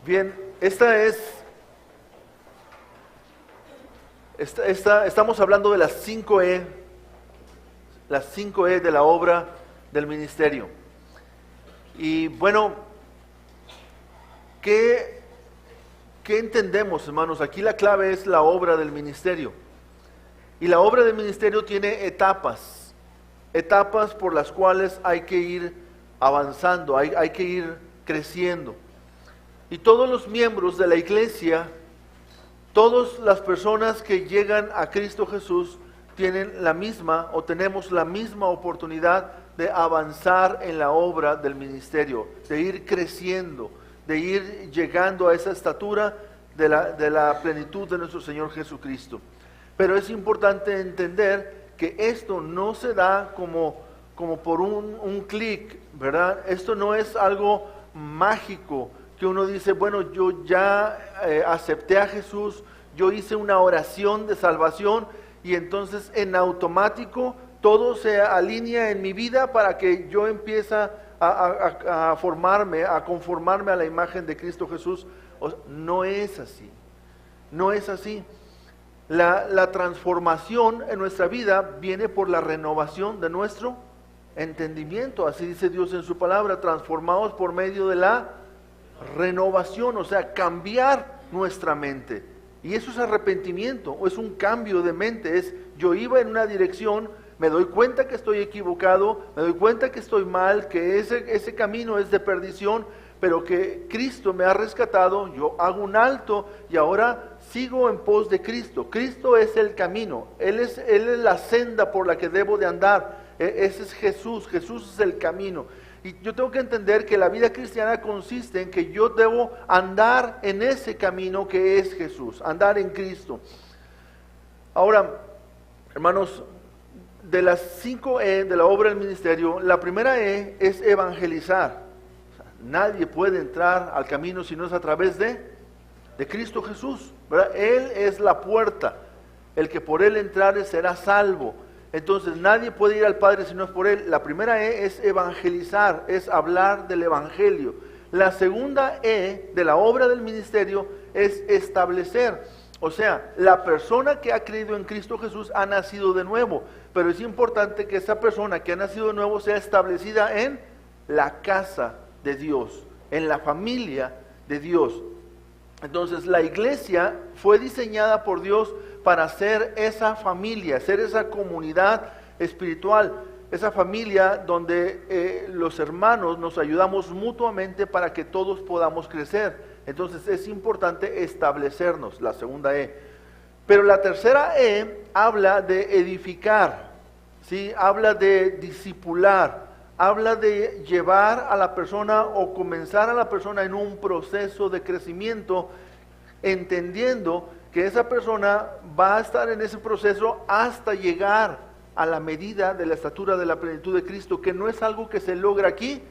Bien, estamos hablando de las 5E, las 5E de la obra del ministerio. Y bueno, ¿qué entendemos, hermanos? Aquí la clave es la obra del ministerio. Y la obra del ministerio tiene etapas por las cuales hay que ir avanzando, hay que ir creciendo. Y todos los miembros de la iglesia, todas las personas que llegan a Cristo Jesús, tienen la misma o tenemos la misma oportunidad de avanzar en la obra del ministerio, de ir creciendo, de ir llegando a esa estatura de la plenitud de nuestro Señor Jesucristo. Pero es importante entender que esto no se da como por un clic, ¿verdad? Esto no es algo mágico que uno dice, bueno, yo ya acepté a Jesús, yo hice una oración de salvación y entonces en automático todo se alinea en mi vida para que yo empiece a conformarme a la imagen de Cristo Jesús. No es así, no es así. La transformación en nuestra vida viene por la renovación de nuestro entendimiento. Así dice Dios en su palabra, transformados por medio de la renovación, o sea, cambiar nuestra mente. Y eso es arrepentimiento, o es un cambio de mente. Yo iba en una dirección, me doy cuenta que estoy equivocado, me doy cuenta que estoy mal, que ese camino es de perdición, pero que Cristo me ha rescatado, yo hago un alto y ahora sigo en pos de Cristo. Cristo es el camino, Él es la senda por la que debo de andar. Ese es Jesús, Jesús es el camino. Y yo tengo que entender que la vida cristiana consiste en que yo debo andar en ese camino que es Jesús, andar en Cristo. Ahora, hermanos, de las 5E de la obra del ministerio, la primera E es evangelizar. O sea, nadie puede entrar al camino si no es a través de Cristo Jesús, ¿verdad? Él es la puerta, el que por Él entrare será salvo. Entonces nadie puede ir al Padre si no es por Él. La primera E es evangelizar, es hablar del Evangelio. La segunda E de la obra del ministerio es establecer. O sea, la persona que ha creído en Cristo Jesús ha nacido de nuevo. Pero es importante que esa persona que ha nacido de nuevo sea establecida en la casa de Dios, en la familia de Dios. Entonces la iglesia fue diseñada por Dios para ser esa familia, ser esa comunidad espiritual, esa familia donde los hermanos nos ayudamos mutuamente para que todos podamos crecer. Entonces es importante establecernos, la segunda E. Pero la tercera E habla de edificar, ¿sí? Habla de discipular, habla de llevar a la persona o comenzar a la persona en un proceso de crecimiento, entendiendo que esa persona va a estar en ese proceso hasta llegar a la medida de la estatura de la plenitud de Cristo, que no es algo que se logra aquí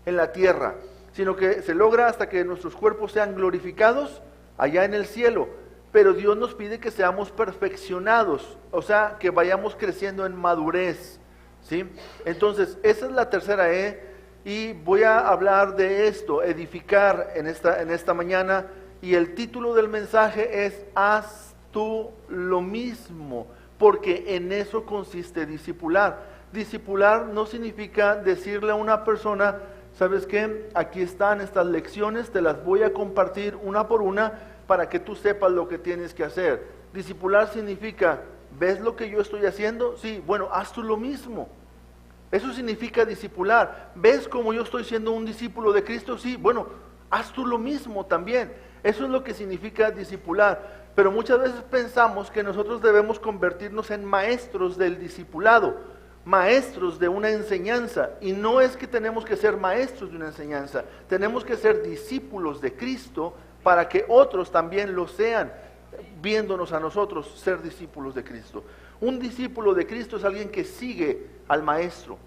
en la tierra, sino que se logra hasta que nuestros cuerpos sean glorificados allá en el cielo. Pero Dios nos pide que seamos perfeccionados, o sea, que vayamos creciendo en madurez, ¿sí? Entonces, esa es la tercera E, y voy a hablar de esto, edificar en esta mañana. Y el título del mensaje es haz tú lo mismo, porque en eso consiste discipular. Discipular no significa decirle a una persona, ¿sabes qué? Aquí están estas lecciones, te las voy a compartir una por una para que tú sepas lo que tienes que hacer. Discipular significa, ¿ves lo que yo estoy haciendo? Sí, bueno, haz tú lo mismo. Eso significa discipular. ¿Ves cómo yo estoy siendo un discípulo de Cristo? Sí, bueno, haz tú lo mismo también. Eso es lo que significa discipular. Pero muchas veces pensamos que nosotros debemos convertirnos en maestros del discipulado, maestros de una enseñanza. Y no es que tenemos que ser maestros de una enseñanza, tenemos que ser discípulos de Cristo para que otros también lo sean, viéndonos a nosotros ser discípulos de Cristo. Un discípulo de Cristo es alguien que sigue al Maestro,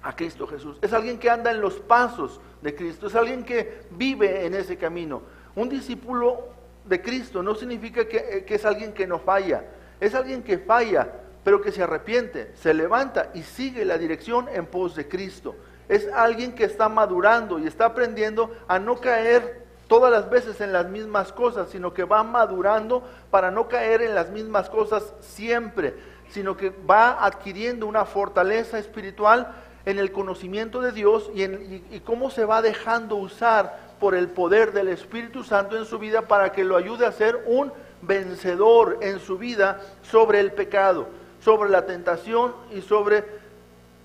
a Cristo Jesús. Es alguien que anda en los pasos de Cristo, es alguien que vive en ese camino. Un discípulo de Cristo no significa que es alguien que no falla, es alguien que falla, pero que se arrepiente, se levanta y sigue la dirección en pos de Cristo. Es alguien que está madurando y está aprendiendo a no caer todas las veces en las mismas cosas, sino que va madurando para no caer en las mismas cosas siempre, sino que va adquiriendo una fortaleza espiritual en el conocimiento de Dios y cómo se va dejando usar por el poder del Espíritu Santo en su vida para que lo ayude a ser un vencedor en su vida sobre el pecado, sobre la tentación y sobre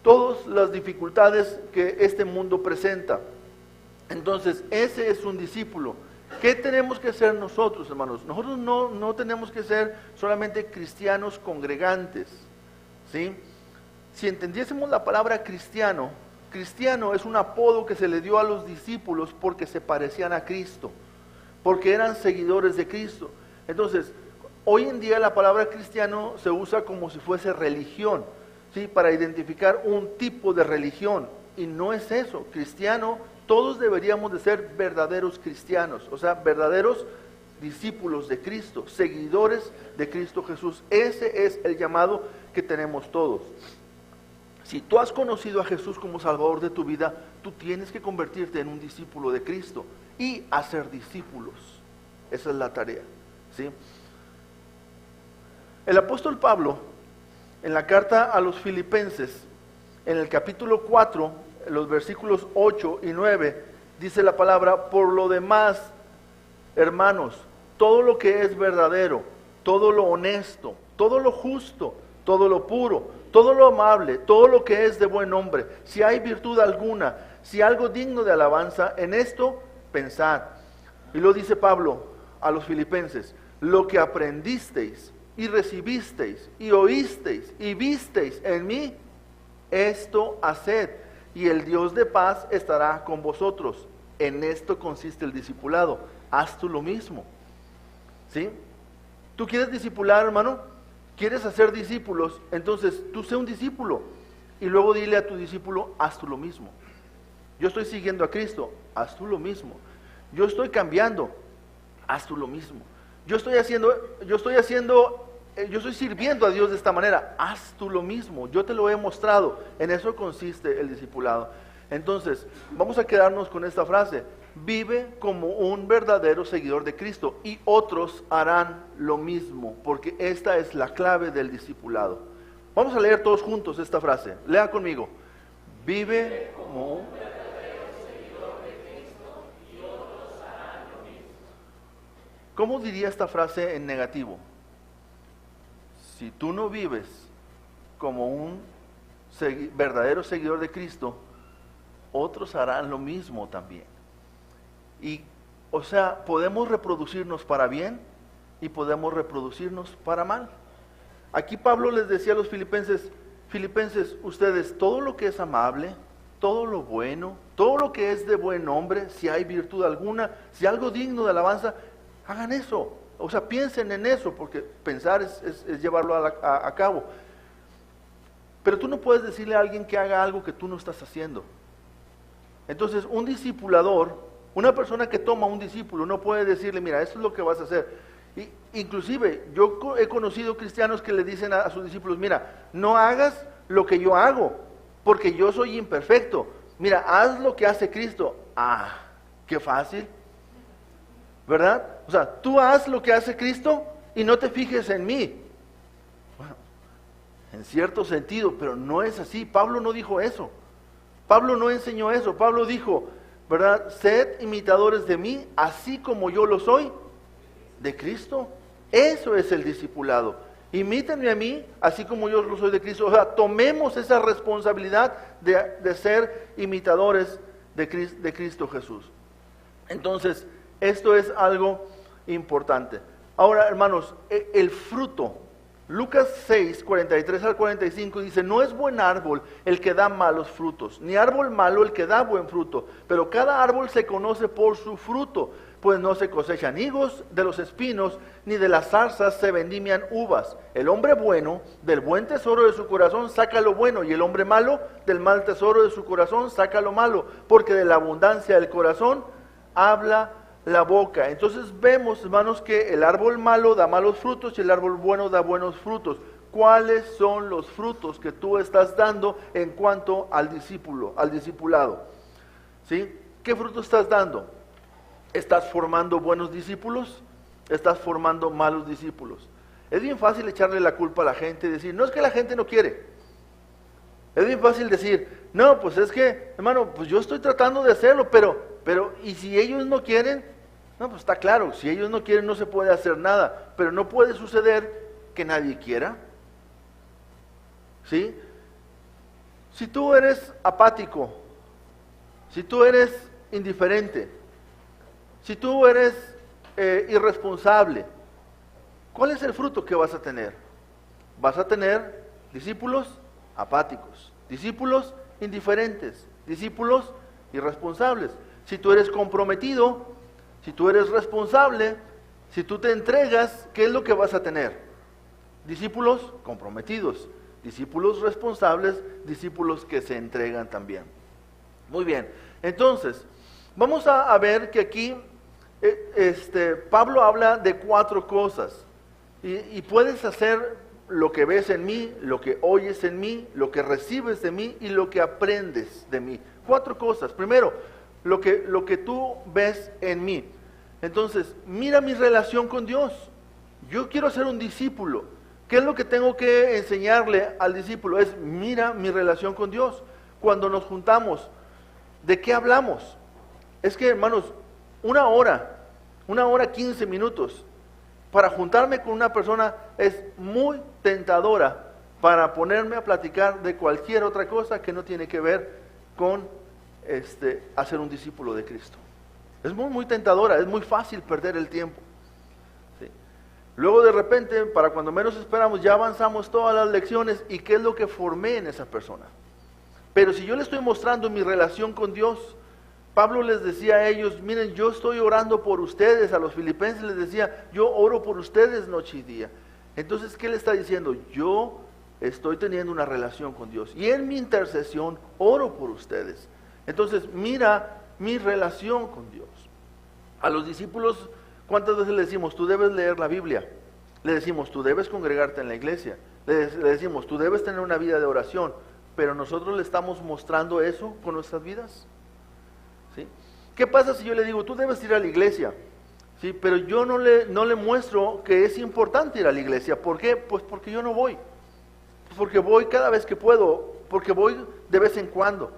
todas las dificultades que este mundo presenta. Entonces, ese es un discípulo. ¿Qué tenemos que ser nosotros, hermanos? Nosotros no tenemos que ser solamente cristianos congregantes, ¿sí? Si entendiésemos la palabra cristiano, cristiano es un apodo que se le dio a los discípulos porque se parecían a Cristo, porque eran seguidores de Cristo. Entonces, hoy en día la palabra cristiano se usa como si fuese religión, ¿sí? Para identificar un tipo de religión, y no es eso. Cristiano, todos deberíamos de ser verdaderos cristianos, o sea, verdaderos discípulos de Cristo, seguidores de Cristo Jesús. Ese es el llamado que tenemos todos. Si tú has conocido a Jesús como Salvador de tu vida, tú tienes que convertirte en un discípulo de Cristo y hacer discípulos. Esa es la tarea, ¿sí? El apóstol Pablo, en la carta a los Filipenses, en el capítulo 4, en los versículos 8 y 9, dice la palabra: por lo demás, hermanos, todo lo que es verdadero, todo lo honesto, todo lo justo, todo lo puro, todo lo amable, todo lo que es de buen nombre, si hay virtud alguna, si algo digno de alabanza, en esto pensad. Y lo dice Pablo a los Filipenses: lo que aprendisteis y recibisteis y oísteis y visteis en mí, esto haced, y el Dios de paz estará con vosotros. En esto consiste el discipulado. Haz tú lo mismo, ¿sí? ¿Tú quieres discipular, hermano? ¿Quieres hacer discípulos? Entonces tú sé un discípulo y luego dile a tu discípulo: haz tú lo mismo. Yo estoy siguiendo a Cristo, haz tú lo mismo. Yo estoy cambiando, haz tú lo mismo. Yo estoy sirviendo a Dios de esta manera, haz tú lo mismo. Yo te lo he mostrado. En eso consiste el discipulado. Entonces, vamos a quedarnos con esta frase: vive como un verdadero seguidor de Cristo y otros harán lo mismo, porque esta es la clave del discipulado. Vamos a leer todos juntos esta frase. Lea conmigo: vive como un verdadero seguidor de Cristo y otros harán lo mismo. ¿Cómo diría esta frase en negativo? Si tú no vives como un verdadero seguidor de Cristo, otros harán lo mismo también. Y, o sea, podemos reproducirnos para bien y podemos reproducirnos para mal. Aquí Pablo les decía a los filipenses: ustedes, todo lo que es amable, todo lo bueno, todo lo que es de buen nombre, si hay virtud alguna, si algo digno de alabanza, hagan eso. O sea, piensen en eso, porque pensar es llevarlo a cabo. Pero tú no puedes decirle a alguien que haga algo que tú no estás haciendo. Entonces, un discipulador, una persona que toma un discípulo, no puede decirle: mira, esto es lo que vas a hacer. Inclusive, yo he conocido cristianos que le dicen a sus discípulos: mira, no hagas lo que yo hago, porque yo soy imperfecto. Mira, haz lo que hace Cristo. Ah, qué fácil, ¿verdad? O sea, tú haz lo que hace Cristo y no te fijes en mí. Bueno, en cierto sentido, pero no es así. Pablo no dijo eso. Pablo no enseñó eso. Pablo dijo, ¿verdad? Sed imitadores de mí, así como yo lo soy de Cristo. Eso es el discipulado. Imítenme a mí, así como yo lo soy de Cristo. O sea, tomemos esa responsabilidad de ser imitadores de Cristo Jesús. Entonces, esto es algo importante. Ahora, hermanos, el fruto. Lucas 6, 43 al 45 dice: no es buen árbol el que da malos frutos, ni árbol malo el que da buen fruto, pero cada árbol se conoce por su fruto, pues no se cosechan higos de los espinos, ni de las zarzas se vendimian uvas. El hombre bueno del buen tesoro de su corazón saca lo bueno, y el hombre malo del mal tesoro de su corazón saca lo malo, porque de la abundancia del corazón habla la boca. Entonces vemos, hermanos, que el árbol malo da malos frutos y el árbol bueno da buenos frutos. ¿Cuáles son los frutos que tú estás dando en cuanto al discipulado? ¿Sí? ¿Qué fruto estás dando? ¿Estás formando buenos discípulos? ¿Estás formando malos discípulos? Es bien fácil echarle la culpa a la gente y decir, no, es que la gente no quiere. Es bien fácil decir, no, pues es que, hermano, pues yo estoy tratando de hacerlo, pero, ¿y si ellos no quieren? No, pues está claro, si ellos no quieren no se puede hacer nada, pero no puede suceder que nadie quiera. ¿Sí? Si tú eres apático, si tú eres indiferente, si tú eres irresponsable, ¿cuál es el fruto que vas a tener? Vas a tener discípulos apáticos, discípulos indiferentes, discípulos irresponsables. Si tú eres comprometido, si tú eres responsable, si tú te entregas, ¿qué es lo que vas a tener? Discípulos comprometidos, discípulos responsables, discípulos que se entregan también. Muy bien, entonces, vamos a ver que aquí Pablo habla de 4 cosas. Y puedes hacer lo que ves en mí, lo que oyes en mí, lo que recibes de mí y lo que aprendes de mí. 4 cosas. Primero, lo que tú ves en mí. Entonces, mira mi relación con Dios. Yo quiero ser un discípulo. ¿Qué es lo que tengo que enseñarle al discípulo? Es, mira mi relación con Dios. Cuando nos juntamos, ¿de qué hablamos? Es que, hermanos, una hora 15 minutos para juntarme con una persona es muy tentadora para ponerme a platicar de cualquier otra cosa que no tiene que ver con hacer un discípulo de Cristo. Es muy tentadora, es muy fácil perder el tiempo. ¿Sí? Luego de repente, para cuando menos esperamos, ya avanzamos todas las lecciones y qué es lo que formé en esa persona. Pero si yo le estoy mostrando mi relación con Dios, Pablo les decía a ellos, miren, yo estoy orando por ustedes, a los filipenses les decía, yo oro por ustedes noche y día. Entonces, ¿qué le está diciendo? Yo estoy teniendo una relación con Dios y en mi intercesión oro por ustedes. Entonces, mira mi relación con Dios. A los discípulos, ¿cuántas veces le decimos, tú debes leer la Biblia? Le decimos, tú debes congregarte en la iglesia. Le decimos, tú debes tener una vida de oración. Pero nosotros le estamos mostrando eso con nuestras vidas. ¿Sí? ¿Qué pasa si yo le digo, tú debes ir a la iglesia? ¿Sí? Pero yo no le muestro que es importante ir a la iglesia. ¿Por qué? Pues porque yo no voy. Porque voy cada vez que puedo, porque voy de vez en cuando.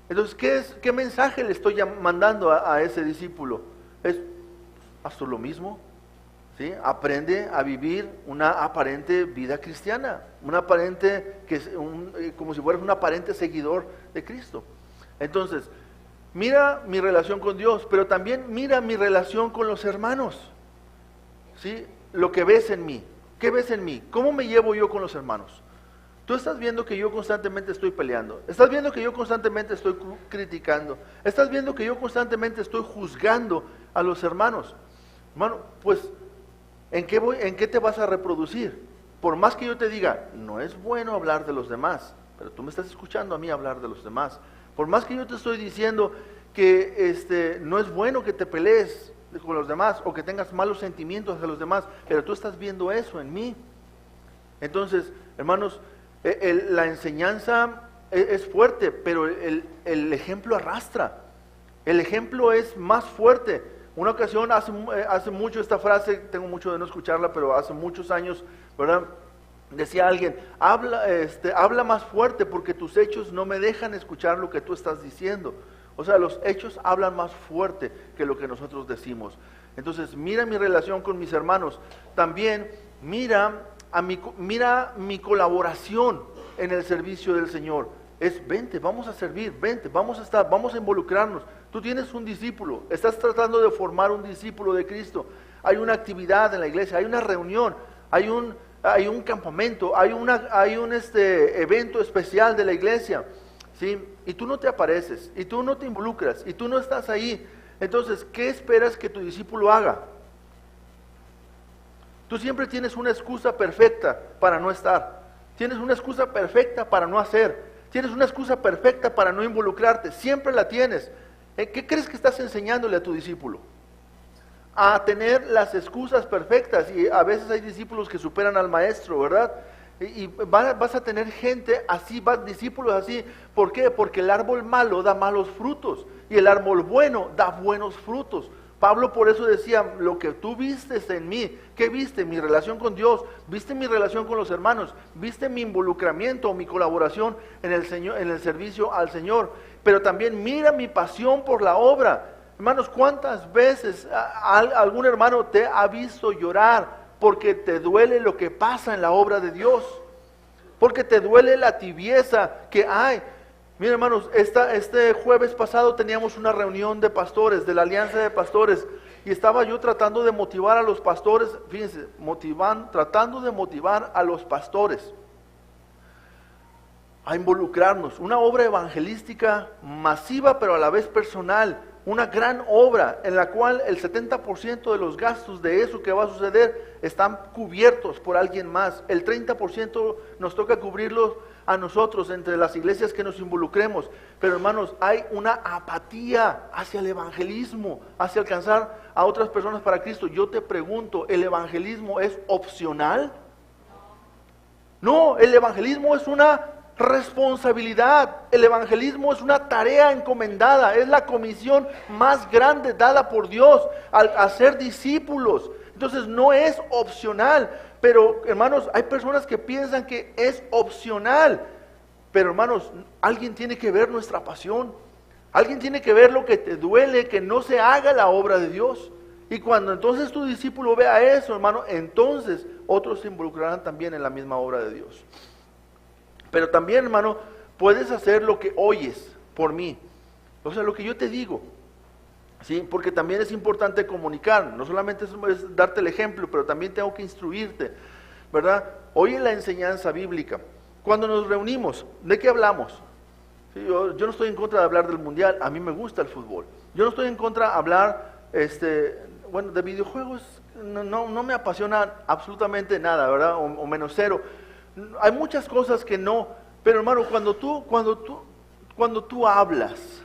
Entonces, ¿qué mensaje le estoy mandando a ese discípulo? Es, haz tú lo mismo. ¿Sí? Aprende a vivir una aparente vida cristiana, una aparente, como si fueras un aparente seguidor de Cristo. Entonces, mira mi relación con Dios, pero también mira mi relación con los hermanos. ¿Sí? Lo que ves en mí. ¿Qué ves en mí? ¿Cómo me llevo yo con los hermanos? Tú estás viendo que yo constantemente estoy peleando. Estás viendo que yo constantemente estoy criticando. Estás viendo que yo constantemente estoy juzgando a los hermanos. Hermano, pues, ¿en qué te vas a reproducir? Por más que yo te diga, no es bueno hablar de los demás, pero tú me estás escuchando a mí hablar de los demás. Por más que yo te estoy diciendo que no es bueno que te pelees con los demás o que tengas malos sentimientos hacia los demás, pero tú estás viendo eso en mí. Entonces, hermanos, la enseñanza es fuerte, pero el ejemplo arrastra. El ejemplo es más fuerte. Una ocasión, hace mucho esta frase, tengo mucho de no escucharla, pero hace muchos años, ¿verdad? Decía alguien, habla más fuerte porque tus hechos no me dejan escuchar lo que tú estás diciendo. O sea, los hechos hablan más fuerte que lo que nosotros decimos. Entonces, mira mi relación con mis hermanos. También mira mi colaboración en el servicio del Señor. Vente, vamos a servir, vente, vamos a involucrarnos. Tú tienes un discípulo, estás tratando de formar un discípulo de Cristo. Hay una actividad en la iglesia, hay una reunión, hay un campamento, hay un evento especial de la iglesia, ¿sí? Y tú no te apareces, y tú no te involucras, y tú no estás ahí. Entonces, ¿qué esperas que tu discípulo haga? Tú siempre tienes una excusa perfecta para no estar. Tienes una excusa perfecta para no hacer. Tienes una excusa perfecta para no involucrarte. Siempre la tienes. ¿Qué crees que estás enseñándole a tu discípulo? A tener las excusas perfectas. Y a veces hay discípulos que superan al maestro, ¿verdad? Y vas a tener gente así, discípulos así. ¿Por qué? Porque el árbol malo da malos frutos. Y el árbol bueno da buenos frutos. Pablo por eso decía, lo que tú vistes en mí, ¿qué viste? Mi relación con Dios, viste mi relación con los hermanos, viste mi involucramiento, mi colaboración en el Señor, en el servicio al Señor, pero también mira mi pasión por la obra. Hermanos, ¿cuántas veces algún hermano te ha visto llorar porque te duele lo que pasa en la obra de Dios? Porque te duele la tibieza que hay. Miren, hermanos, este jueves pasado teníamos una reunión de pastores, de la Alianza de Pastores, y estaba yo tratando de motivar a los pastores, fíjense, tratando de motivar a los pastores a involucrarnos. Una obra evangelística masiva, pero a la vez personal. Una gran obra en la cual el 70% de los gastos de eso que va a suceder están cubiertos por alguien más. El 30% nos toca cubrirlos a nosotros, entre las iglesias que nos involucremos. Pero hermanos, hay una apatía hacia el evangelismo, hacia alcanzar a otras personas para Cristo. Yo te pregunto, ¿el evangelismo es opcional? No, el evangelismo es una responsabilidad. El evangelismo es una tarea encomendada, es la comisión más grande dada por Dios al hacer discípulos. Entonces no es opcional. Pero hermanos, hay personas que piensan que es opcional. Pero hermanos, alguien tiene que ver nuestra pasión. Alguien tiene que ver lo que te duele, que no se haga la obra de Dios. Y cuando entonces tu discípulo vea eso, hermano, entonces otros se involucrarán también en la misma obra de Dios. Pero también, hermano, puedes hacer lo que oyes por mí. O sea, lo que yo te digo. ¿Sí? Porque también es importante comunicar. No solamente es darte el ejemplo, pero también tengo que instruirte, ¿verdad? Oye la enseñanza bíblica. Cuando nos reunimos, ¿de qué hablamos? ¿Sí? Yo no estoy en contra de hablar del mundial. A mí me gusta el fútbol. Yo no estoy en contra de hablar, de videojuegos. No me apasiona absolutamente nada, ¿verdad? O menos cero. Hay muchas cosas que no, pero hermano, cuando tú hablas,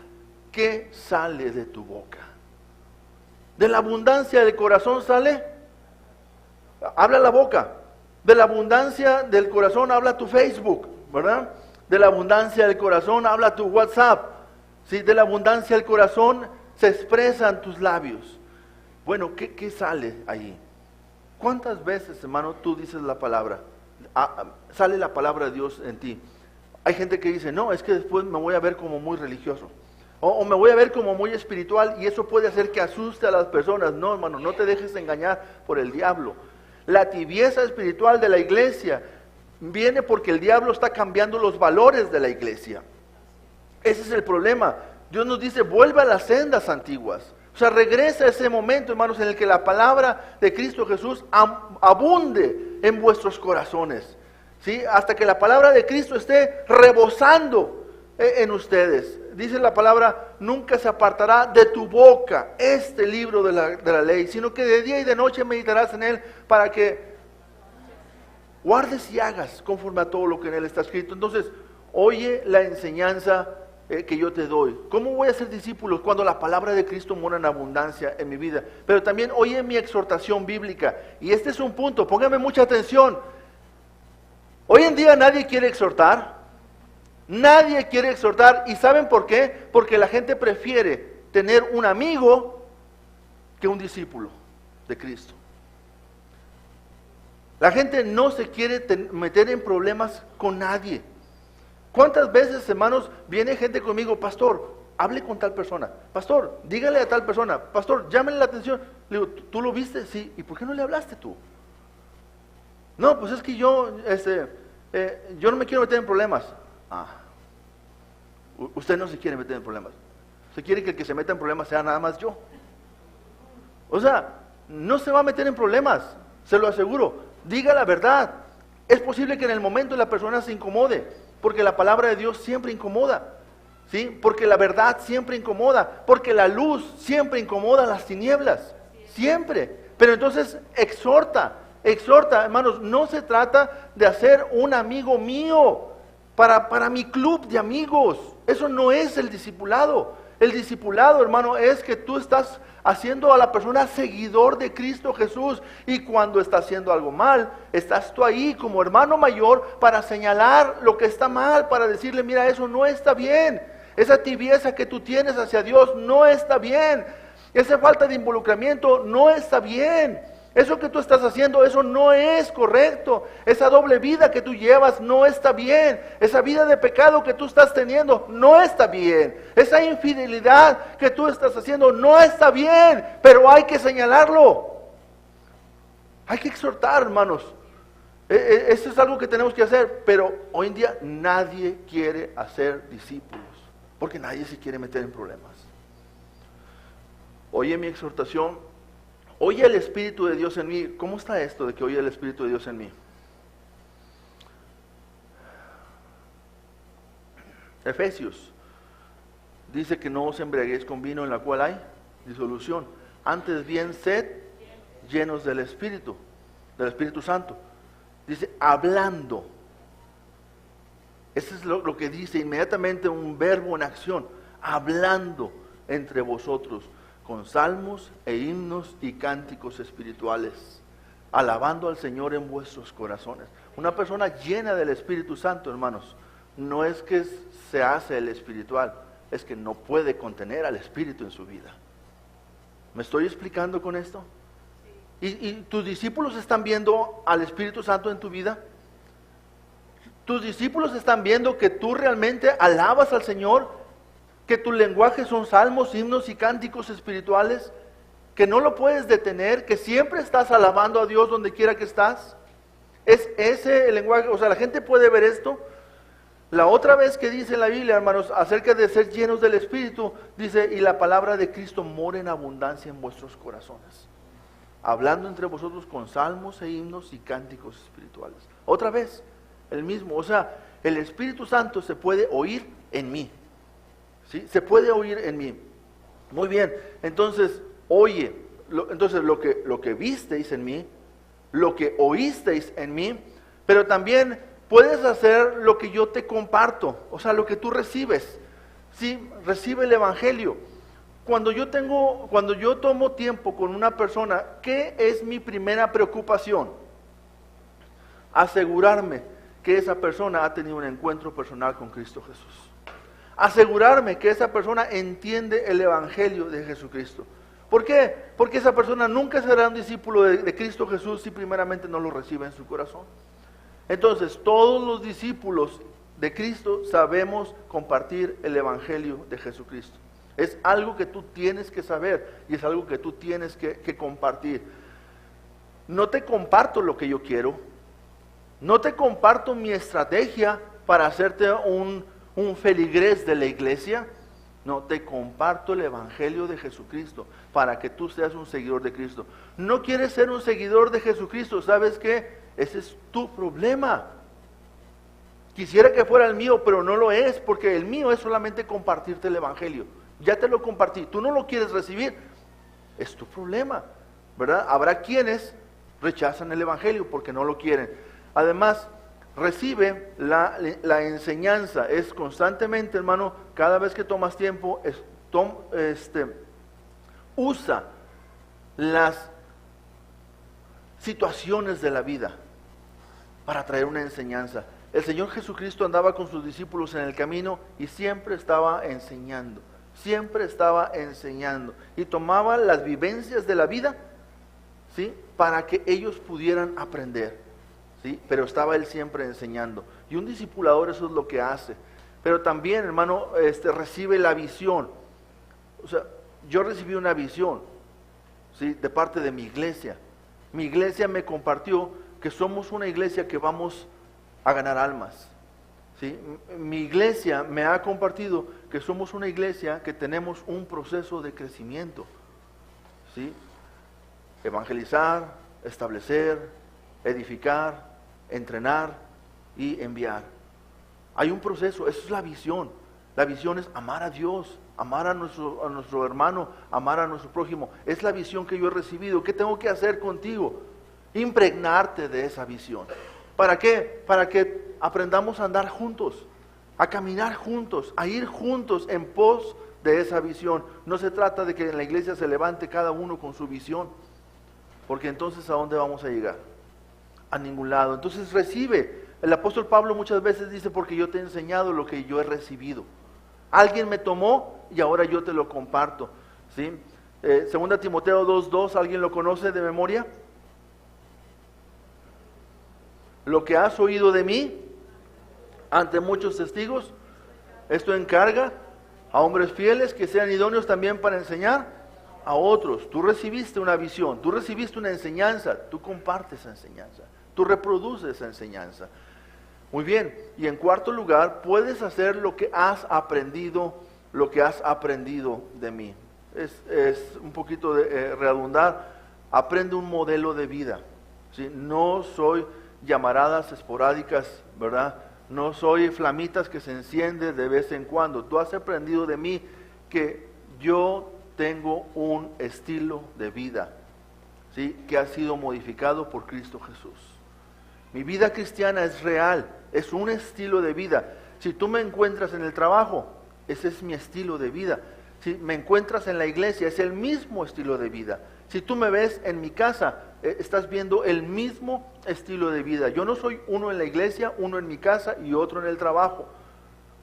¿qué sale de tu boca? De la abundancia del corazón sale, habla la boca. De la abundancia del corazón habla tu Facebook, ¿verdad? De la abundancia del corazón habla tu WhatsApp. ¿Sí? De la abundancia del corazón se expresan tus labios. Bueno, ¿qué sale ahí? ¿Cuántas veces, hermano, tú dices la palabra? Sale la palabra de Dios en ti. Hay gente que dice, no, es que después me voy a ver como muy religioso, o me voy a ver como muy espiritual, y eso puede hacer que asuste a las personas. No, hermano, no te dejes engañar por el diablo. La tibieza espiritual de la iglesia viene porque el diablo está cambiando los valores de la iglesia. Ese es el problema. Dios nos dice, vuelve a las sendas antiguas. O sea, regresa a ese momento, hermanos, en el que la palabra de Cristo Jesús abunde en vuestros corazones, ¿sí? Hasta que la palabra de Cristo esté rebosando en ustedes. Dice la palabra, nunca se apartará de tu boca este libro de la ley, sino que de día y de noche meditarás en él para que guardes y hagas conforme a todo lo que en él está escrito. Entonces, oye la enseñanza que yo te doy. ¿Cómo voy a ser discípulos cuando la palabra de Cristo mora en abundancia en mi vida? Pero también oye mi exhortación bíblica. Y este es un punto, póngame mucha atención. Hoy en día nadie quiere exhortar. Nadie quiere exhortar. ¿Y saben por qué? Porque la gente prefiere tener un amigo que un discípulo de Cristo. La gente no se quiere meter en problemas con nadie. ¿Cuántas veces, hermanos, viene gente conmigo, pastor, hable con tal persona, pastor, dígale a tal persona, pastor, llámele la atención? Le digo, ¿tú lo viste? Sí. ¿Y por qué no le hablaste tú? No, pues es que yo no me quiero meter en problemas. Usted no se quiere meter en problemas. Usted quiere que el que se meta en problemas sea nada más yo. O sea, no se va a meter en problemas, se lo aseguro. Diga la verdad. Es posible que en el momento la persona se incomode, porque la palabra de Dios siempre incomoda, ¿sí? Porque la verdad siempre incomoda, porque la luz siempre incomoda a las tinieblas, siempre. Pero entonces exhorta, hermanos, no se trata de hacer un amigo mío para mi club de amigos. Eso no es el discipulado. El discipulado, hermano, es que tú estás haciendo a la persona seguidor de Cristo Jesús, y cuando está haciendo algo mal, estás tú ahí como hermano mayor para señalar lo que está mal, para decirle, mira, eso no está bien, esa tibieza que tú tienes hacia Dios no está bien. Esa falta de involucramiento no está bien. Eso que tú estás haciendo, eso no es correcto. Esa doble vida que tú llevas no está bien. Esa vida de pecado que tú estás teniendo no está bien. Esa infidelidad que tú estás haciendo no está bien. Pero hay que señalarlo. Hay que exhortar, hermanos. Eso es algo que tenemos que hacer. Pero hoy en día nadie quiere hacer discípulos. Porque nadie se quiere meter en problemas. Oye mi exhortación. Oye el Espíritu de Dios en mí. ¿Cómo está esto de que oye el Espíritu de Dios en mí? Efesios dice que no os embriaguéis con vino en la cual hay disolución. Antes bien sed llenos del Espíritu Santo. Dice hablando. Eso es lo que dice inmediatamente un verbo en acción. Hablando entre vosotros con salmos e himnos y cánticos espirituales, alabando al Señor en vuestros corazones. Una persona llena del Espíritu Santo, hermanos, no es que se hace el espiritual, es que no puede contener al Espíritu en su vida. ¿Me estoy explicando con esto? ¿Y tus discípulos están viendo al Espíritu Santo en tu vida? ¿Tus discípulos están viendo que tú realmente alabas al Señor? Que tu lenguaje son salmos, himnos y cánticos espirituales, que no lo puedes detener, que siempre estás alabando a Dios donde quiera que estás. Es ese el lenguaje, o sea, la gente puede ver esto. La otra vez que dice en la Biblia, hermanos, acerca de ser llenos del Espíritu, dice, y la palabra de Cristo mora en abundancia en vuestros corazones, hablando entre vosotros con salmos e himnos y cánticos espirituales. Otra vez, el mismo, o sea, el Espíritu Santo se puede oír en mí. ¿Sí? Se puede oír en mí. Muy bien, entonces, oye, lo que visteis en mí, lo que oísteis en mí, pero también puedes hacer lo que yo te comparto, o sea, lo que tú recibes. ¿Sí? Recibe el Evangelio. Cuando yo tomo tiempo con una persona, ¿qué es mi primera preocupación? Asegurarme que esa persona ha tenido un encuentro personal con Cristo Jesús. Asegurarme que esa persona entiende el Evangelio de Jesucristo. ¿Por qué? Porque esa persona nunca será un discípulo de Cristo Jesús si primeramente no lo recibe en su corazón. Entonces, todos los discípulos de Cristo sabemos compartir el Evangelio de Jesucristo. Es algo que tú tienes que saber y es algo que tú tienes que compartir. No te comparto lo que yo quiero. No te comparto mi estrategia para hacerte un feligrés de la iglesia. No, te comparto el Evangelio de Jesucristo para que tú seas un seguidor de Cristo. No quieres ser un seguidor de Jesucristo, ¿sabes qué? Ese es tu problema. Quisiera que fuera el mío, pero no lo es, porque el mío es solamente compartirte el Evangelio. Ya te lo compartí, tú no lo quieres recibir, es tu problema, ¿verdad? Habrá quienes rechazan el Evangelio porque no lo quieren. Además, recibe la enseñanza, es constantemente, hermano, cada vez que tomas tiempo, usa las situaciones de la vida para traer una enseñanza. El Señor Jesucristo andaba con sus discípulos en el camino y siempre estaba enseñando, y tomaba las vivencias de la vida, ¿sí?, para que ellos pudieran aprender. ¿Sí? Pero estaba él siempre enseñando. Y un discipulador eso es lo que hace. Pero también, hermano, recibe la visión. O sea, yo recibí una visión, ¿sí?, de parte de mi iglesia. Mi iglesia me compartió que somos una iglesia que vamos a ganar almas. ¿Sí? Mi iglesia me ha compartido que somos una iglesia que tenemos un proceso de crecimiento. ¿Sí? Evangelizar, establecer, edificar, entrenar y enviar. Hay un proceso, eso es la visión. La visión es amar a Dios, amar a nuestro hermano, amar a nuestro prójimo. Es la visión que yo he recibido. ¿Qué tengo que hacer contigo? Impregnarte de esa visión. ¿Para qué? Para que aprendamos a andar juntos, a caminar juntos, a ir juntos en pos de esa visión. No se trata de que en la iglesia se levante cada uno con su visión, porque entonces ¿a dónde vamos a llegar? A ningún lado. Entonces recibe. El apóstol Pablo muchas veces dice, porque yo te he enseñado lo que yo he recibido. Alguien me tomó y ahora yo te lo comparto. ¿Sí? Segunda Timoteo 2:2, ¿alguien lo conoce de memoria? Lo que has oído de mí ante muchos testigos, esto encarga a hombres fieles que sean idóneos también para enseñar a otros. Tú recibiste una visión, tú recibiste una enseñanza, tú compartes esa enseñanza, tú reproduces esa enseñanza. Muy bien, y en cuarto lugar, puedes hacer lo que has aprendido de mí. Es un poquito de redundar, aprende un modelo de vida, ¿sí? No soy llamaradas esporádicas, ¿verdad? No soy flamitas que se enciende de vez en cuando. Tú has aprendido de mí que yo tengo un estilo de vida, ¿sí? Que ha sido modificado por Cristo Jesús. Mi vida cristiana es real, es un estilo de vida. Si tú me encuentras en el trabajo, ese es mi estilo de vida. Si me encuentras en la iglesia, es el mismo estilo de vida. Si tú me ves en mi casa, estás viendo el mismo estilo de vida. Yo no soy uno en la iglesia, uno en mi casa y otro en el trabajo,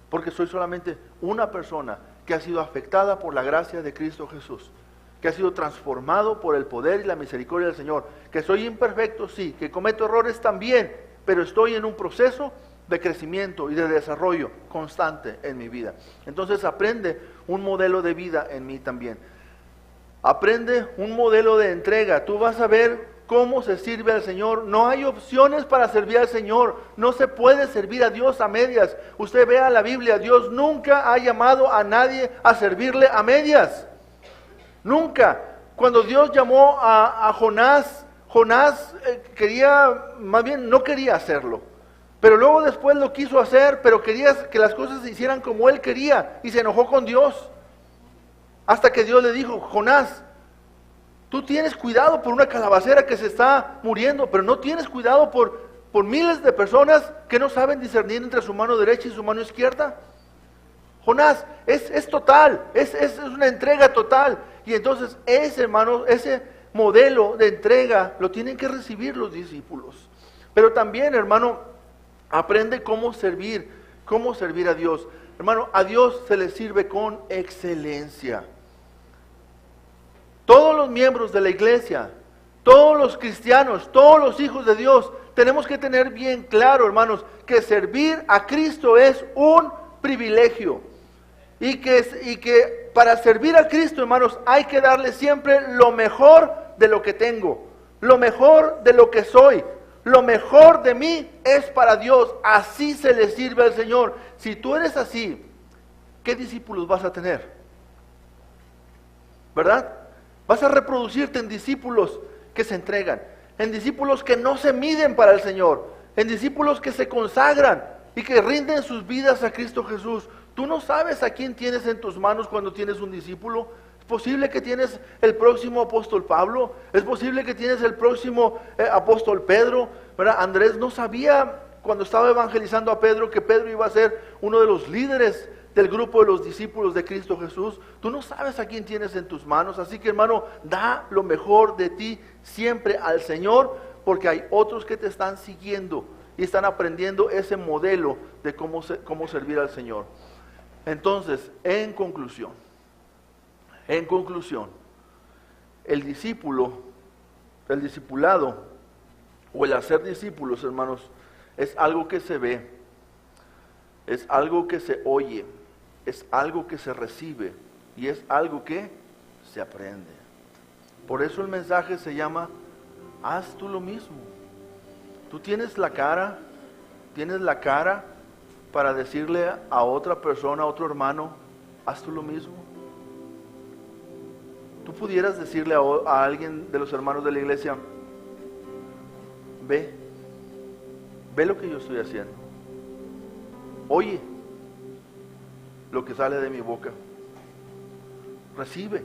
porque soy solamente una persona que ha sido afectada por la gracia de Cristo Jesús, que ha sido transformado por el poder y la misericordia del Señor, que soy imperfecto, sí, que cometo errores también, pero estoy en un proceso de crecimiento y de desarrollo constante en mi vida. Entonces aprende un modelo de vida en mí también. Aprende un modelo de entrega. Tú vas a ver cómo se sirve al Señor. No hay opciones para servir al Señor. No se puede servir a Dios a medias. Usted vea la Biblia, Dios nunca ha llamado a nadie a servirle a medias. Nunca. Cuando Dios llamó a Jonás, Jonás no quería hacerlo. Pero luego después lo quiso hacer, pero quería que las cosas se hicieran como él quería y se enojó con Dios. Hasta que Dios le dijo: Jonás, tú tienes cuidado por una calabacera que se está muriendo, pero no tienes cuidado por miles de personas que no saben discernir entre su mano derecha y su mano izquierda. Jonás, es total, es una entrega total. Y entonces ese modelo de entrega lo tienen que recibir los discípulos. Pero también, hermano, aprende cómo servir a Dios. Hermano, a Dios se le sirve con excelencia. Todos los miembros de la iglesia, todos los cristianos, todos los hijos de Dios, tenemos que tener bien claro, hermanos, que servir a Cristo es un privilegio. Y que para servir a Cristo, hermanos, hay que darle siempre lo mejor de lo que tengo, lo mejor de lo que soy. Lo mejor de mí es para Dios. Así se le sirve al Señor. Si tú eres así, ¿qué discípulos vas a tener? ¿Verdad? Vas a reproducirte en discípulos que se entregan, en discípulos que no se miden para el Señor, en discípulos que se consagran y que rinden sus vidas a Cristo Jesús. Tú no sabes a quién tienes en tus manos cuando tienes un discípulo. Es posible que tienes el próximo apóstol Pablo, es posible que tienes el próximo apóstol Pedro, ¿verdad? Andrés no sabía cuando estaba evangelizando a Pedro que Pedro iba a ser uno de los líderes del grupo de los discípulos de Cristo Jesús. Tú no sabes a quién tienes en tus manos, así que, hermano, da lo mejor de ti siempre al Señor, porque hay otros que te están siguiendo y están aprendiendo ese modelo de cómo servir al Señor. Entonces, en conclusión, el discipulado o el hacer discípulos, hermanos, es algo que se ve, es algo que se oye, es algo que se recibe y es algo que se aprende. Por eso el mensaje se llama: haz tú lo mismo. Tú tienes la cara para decirle a otra persona, a otro hermano: haz tú lo mismo. Tú pudieras decirle a alguien de los hermanos de la iglesia: ve lo que yo estoy haciendo, oye lo que sale de mi boca, recibe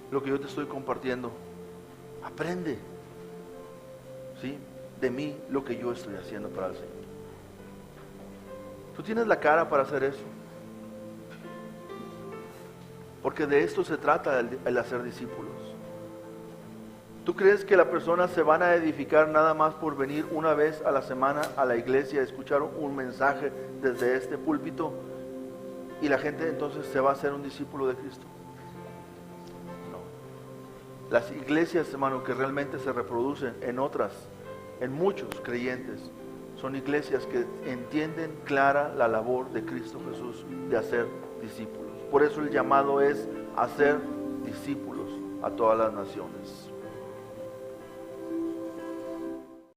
lo que yo te estoy compartiendo, aprende, ¿sí?, de mí lo que yo estoy haciendo para el Señor. Tú tienes la cara para hacer eso, porque de esto se trata el hacer discípulos. ¿Tú crees que las personas se van a edificar nada más por venir una vez a la semana a la iglesia a escuchar un mensaje desde este púlpito y la gente entonces se va a hacer un discípulo de Cristo? No. Las iglesias, hermano, que realmente se reproducen en muchos creyentes, son iglesias que entienden clara la labor de Cristo Jesús de hacer discípulos. Por eso el llamado es hacer discípulos a todas las naciones.